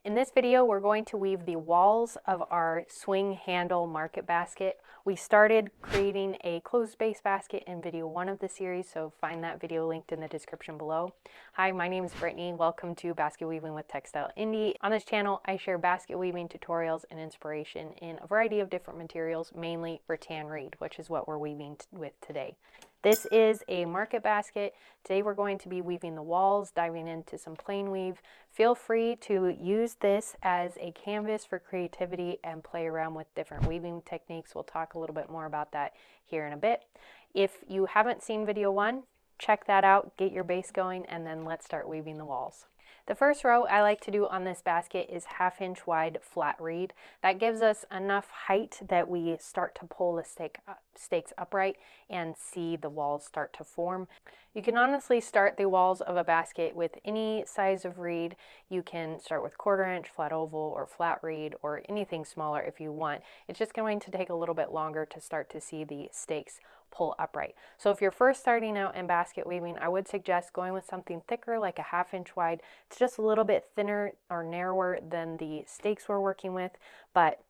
In this video, we're going to weave the walls of our swing handle market basket. We started creating a closed base basket in video 1 of the series, so find that video linked in the description below. Hi, my name is Brittany. Welcome to Basket Weaving with Textile Indie. On this channel, I share basket weaving tutorials and inspiration in a variety of different materials, mainly rattan reed, which is what we're weaving with today. This is a market basket. Today we're going to be weaving the walls, diving into some plain weave. Feel free to use this as a canvas for creativity and play around with different weaving techniques. We'll talk a little bit more about that here in a bit. If you haven't seen video 1, check that out, get your base going, and then let's start weaving the walls. The first row I like to do on this basket is 1/2 inch wide flat reed. That gives us enough height that we start to pull the stakes upright and see the walls start to form. You can honestly start the walls of a basket with any size of reed. You can start with 1/4 inch, flat oval, or flat reed, or anything smaller if you want. It's just going to take a little bit longer to start to see the stakes pull upright. So if you're first starting out in basket weaving, I would suggest going with something thicker, like a 1/2 inch wide. It's just a little bit thinner or narrower than the stakes we're working with, but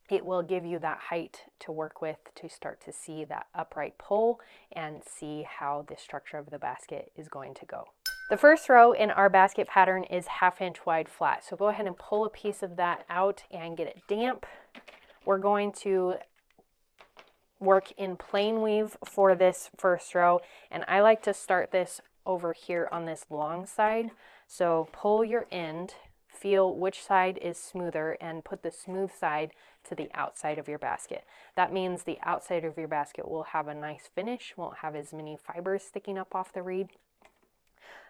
it will give you that height to work with to start to see that upright pull and see how the structure of the basket is going to go. The first row in our basket pattern is 1/2 inch wide flat. So go ahead and pull a piece of that out and get it damp. We're going to work in plain weave for this first row, and I like to start this over here on this long side. So pull your end, feel which side is smoother, and put the smooth side to the outside of your basket. That means the outside of your basket will have a nice finish, won't have as many fibers sticking up off the reed.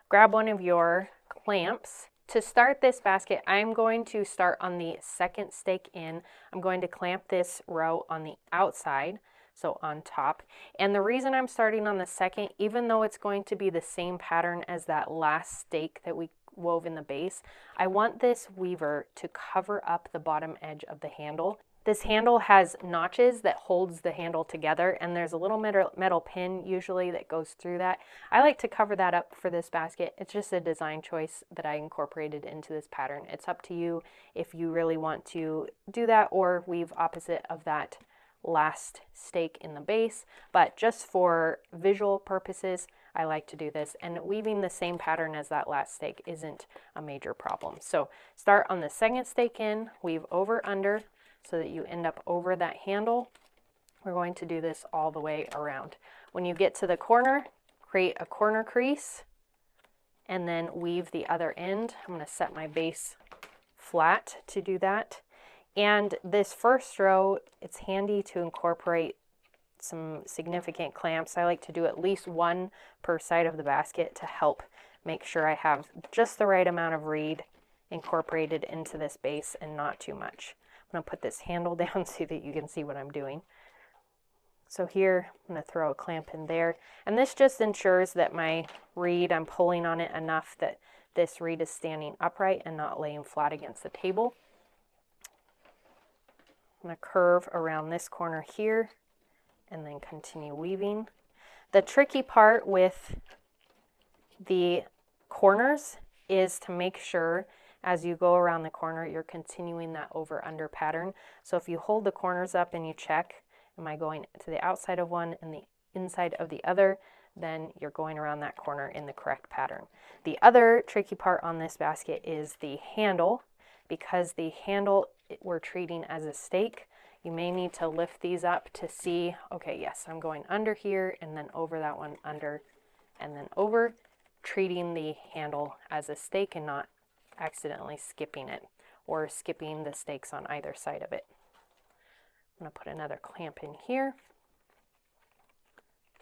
Grab one of your clamps. To start this basket, I'm going to start on the second stake in. I'm going to clamp this row on the outside, so on top. And the reason I'm starting on the second, even though it's going to be the same pattern as that last stake that we wove in the base, I want this weaver to cover up the bottom edge of the handle. This handle has notches that holds the handle together, and there's a little metal pin usually that goes through that. I like to cover that up for this basket. It's just a design choice that I incorporated into this pattern. It's up to you if you really want to do that or weave opposite of that last stake in the base, but just for visual purposes, I like to do this, and weaving the same pattern as that last stake isn't a major problem. So start on the second stake in, weave over under so that you end up over that handle. We're going to do this all the way around. When you get to the corner, create a corner crease and then weave the other end. I'm going to set my base flat to do that. And this first row, it's handy to incorporate some significant clamps. I like to do at least one per side of the basket to help make sure I have just the right amount of reed incorporated into this base and not too much. I'm going to put this handle down so that you can see what I'm doing. So here, I'm going to throw a clamp in there. And this just ensures that my reed, I'm pulling on it enough that this reed is standing upright and not laying flat against the table. I'm going to curve around this corner here and then continue weaving. The tricky part with the corners is to make sure as you go around the corner you're continuing that over under pattern. So if you hold the corners up and you check, am I going to the outside of one and the inside of the other, then you're going around that corner in the correct pattern. The other tricky part on this basket is the handle. Because the handle we're treating as a stake, you may need to lift these up to see, okay, yes, I'm going under here and then over that one, under and then over, treating the handle as a stake and not accidentally skipping it or skipping the stakes on either side of it. I'm going to put another clamp in here.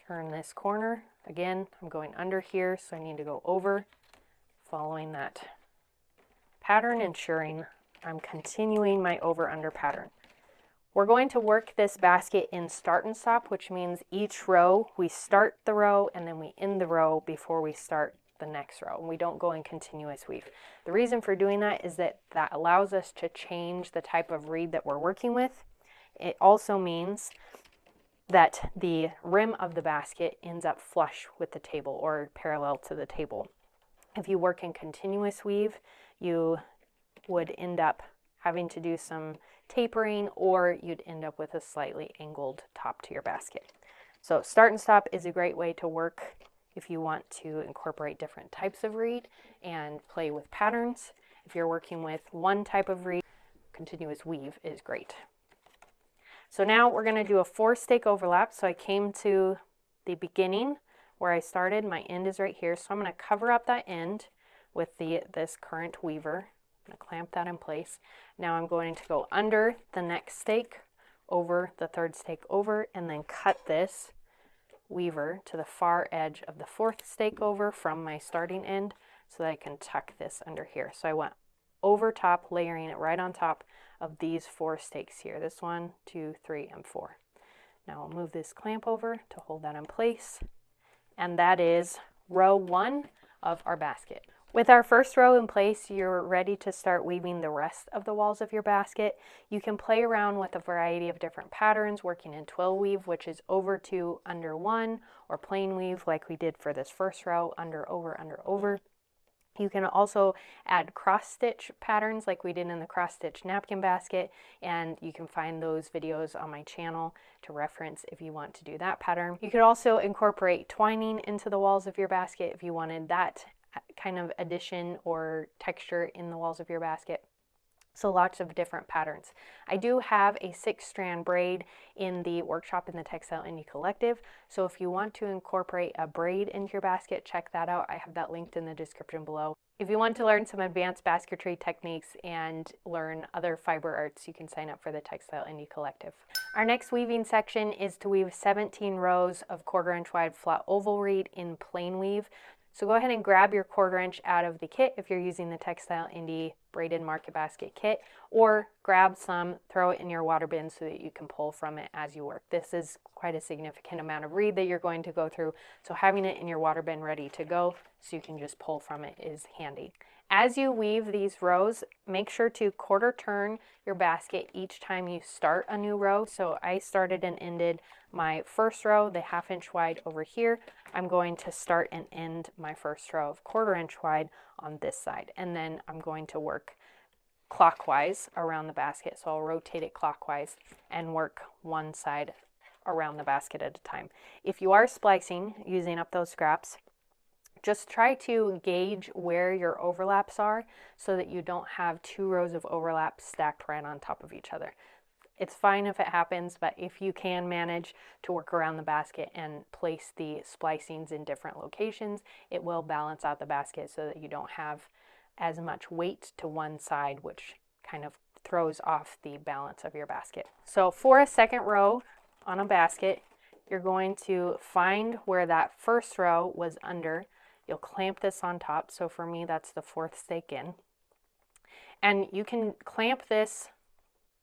Turn this corner. Again, I'm going under here, so I need to go over, following that pattern, ensuring I'm continuing my over-under pattern. We're going to work this basket in start and stop, which means each row, we start the row and then we end the row before we start the next row. We don't go in continuous weave. The reason for doing that is that that allows us to change the type of reed that we're working with. It also means that the rim of the basket ends up flush with the table or parallel to the table. If you work in continuous weave, you would end up having to do some tapering, or you'd end up with a slightly angled top to your basket. So start and stop is a great way to work if you want to incorporate different types of reed and play with patterns. If you're working with one type of reed, continuous weave is great. So now we're going to do a 4-stake overlap. So I came to the beginning where I started. My end is right here. So I'm going to cover up that end with this current weaver. I'm going to clamp that in place. Now I'm going to go under the next stake, over the 3rd stake over, and then cut this weaver to the far edge of the 4th stake over from my starting end so that I can tuck this under here. So I went over top, layering it right on top of these 4 stakes here. This 1, 2, 3, and 4. Now I'll move this clamp over to hold that in place. And that is row 1 of our basket. With our first row in place, you're ready to start weaving the rest of the walls of your basket. You can play around with a variety of different patterns, working in twill weave, which is over 2, under 1, or plain weave like we did for this first row, under, over, under, over. You can also add cross stitch patterns like we did in the cross stitch napkin basket, and you can find those videos on my channel to reference if you want to do that pattern. You could also incorporate twining into the walls of your basket if you wanted that kind of addition or texture in the walls of your basket. So lots of different patterns. I do have a 6-strand braid in the workshop in the Textile Indie Collective. So if you want to incorporate a braid into your basket, check that out. I have that linked in the description below. If you want to learn some advanced basketry techniques and learn other fiber arts, you can sign up for the Textile Indie Collective. Our next weaving section is to weave 17 rows of 1/4 inch wide flat oval reed in plain weave. So go ahead and grab your 1/4 inch out of the kit if you're using the Textile Indie braided market basket kit, or grab some, throw it in your water bin so that you can pull from it as you work. This is quite a significant amount of reed that you're going to go through, so having it in your water bin ready to go so you can just pull from it is handy. As you weave these rows, make sure to 1/4 turn your basket each time you start a new row. So I started and ended my first row, the 1/2 inch wide over here. I'm going to start and end my first row of 1/4 inch wide on this side. And then I'm going to work clockwise around the basket. So I'll rotate it clockwise and work one side around the basket at a time. If you are splicing, using up those scraps, just try to gauge where your overlaps are so that you don't have 2 rows of overlaps stacked right on top of each other. It's fine if it happens, but if you can manage to work around the basket and place the splicings in different locations, it will balance out the basket so that you don't have as much weight to one side, which kind of throws off the balance of your basket. So for a second row on a basket, you're going to find where that first row was under. You'll clamp this on top. So for me, that's the 4th stake in. And you can clamp this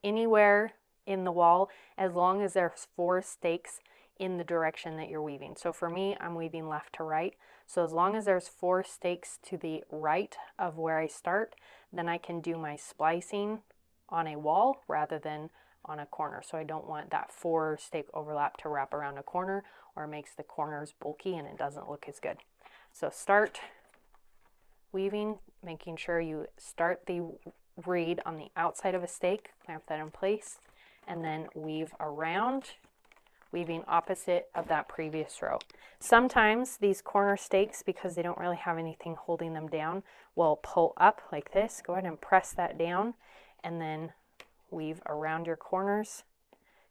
anywhere in the wall as long as there's 4 stakes in the direction that you're weaving. So for me, I'm weaving left to right. So as long as there's 4 stakes to the right of where I start, then I can do my splicing on a wall rather than on a corner. So I don't want that 4 stake overlap to wrap around a corner, or it makes the corners bulky and it doesn't look as good. So start weaving, making sure you start the reed on the outside of a stake, clamp that in place, and then weave around, weaving opposite of that previous row. Sometimes these corner stakes, because they don't really have anything holding them down, will pull up like this. Go ahead and press that down and then weave around your corners,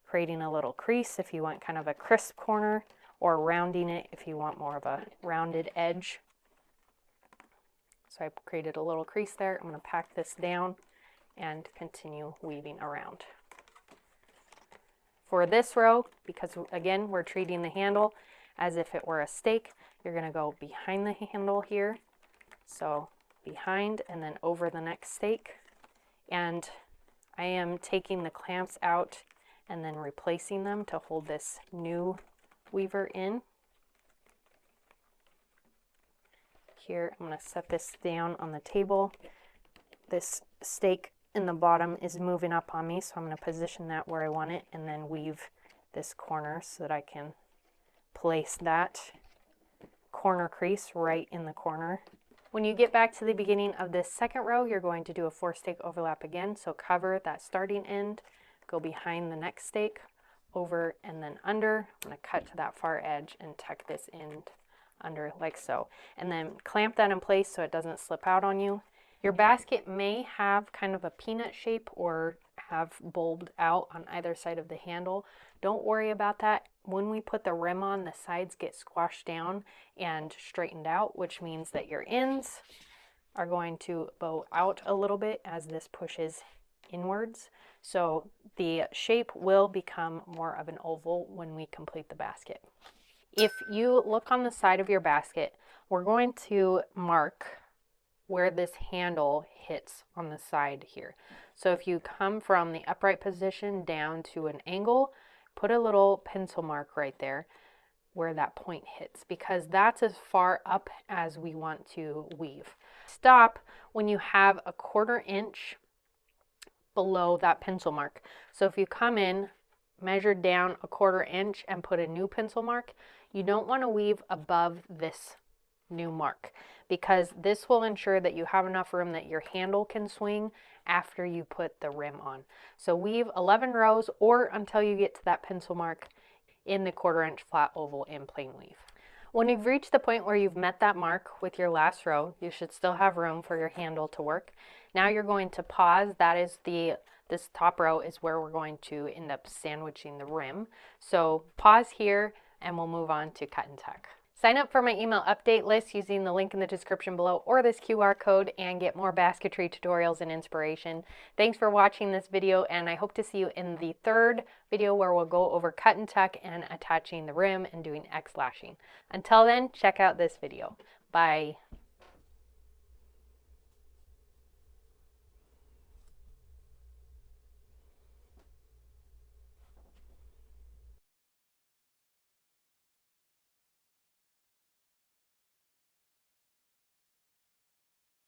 creating a little crease if you want kind of a crisp corner, or rounding it if you want more of a rounded edge. So I created a little crease there. I'm going to pack this down and continue weaving around. For this row, because again, we're treating the handle as if it were a stake, you're going to go behind the handle here. So behind and then over the next stake. And I am taking the clamps out and then replacing them to hold this new weaver in. Here, I'm going to set this down on the table. This stake in the bottom is moving up on me, so I'm going to position that where I want it and then weave this corner so that I can place that corner crease right in the corner When you get back to the beginning of this second row, you're going to do a 4-stake overlap again. So cover that starting end, go behind the next stake, over and then under. I'm going to cut to that far edge and tuck this end under like so. And then clamp that in place so it doesn't slip out on you. Your basket may have kind of a peanut shape or have bulbed out on either side of the handle. Don't worry about that. When we put the rim on, the sides get squashed down and straightened out, which means that your ends are going to bow out a little bit as this pushes inwards. So the shape will become more of an oval when we complete the basket. If you look on the side of your basket, we're going to mark where this handle hits on the side here. So if you come from the upright position down to an angle, put a little pencil mark right there where that point hits, because that's as far up as we want to weave. Stop when you have a 1/4 inch below that pencil mark. So if you come in, measure down a 1/4 inch and put a new pencil mark, you don't want to weave above this new mark, because this will ensure that you have enough room that your handle can swing after you put the rim on. So weave 11 rows or until you get to that pencil mark in the 1/4 inch flat oval in plain weave. When you've reached the point where you've met that mark with your last row, you should still have room for your handle to work. Now you're going to pause. That is this top row is where we're going to end up sandwiching the rim. So pause here and we'll move on to cut and tuck. Sign up for my email update list using the link in the description below or this QR code and get more basketry tutorials and inspiration. Thanks for watching this video, and I hope to see you in the third video where we'll go over cut and tuck and attaching the rim and doing X lashing. Until then, check out this video. Bye.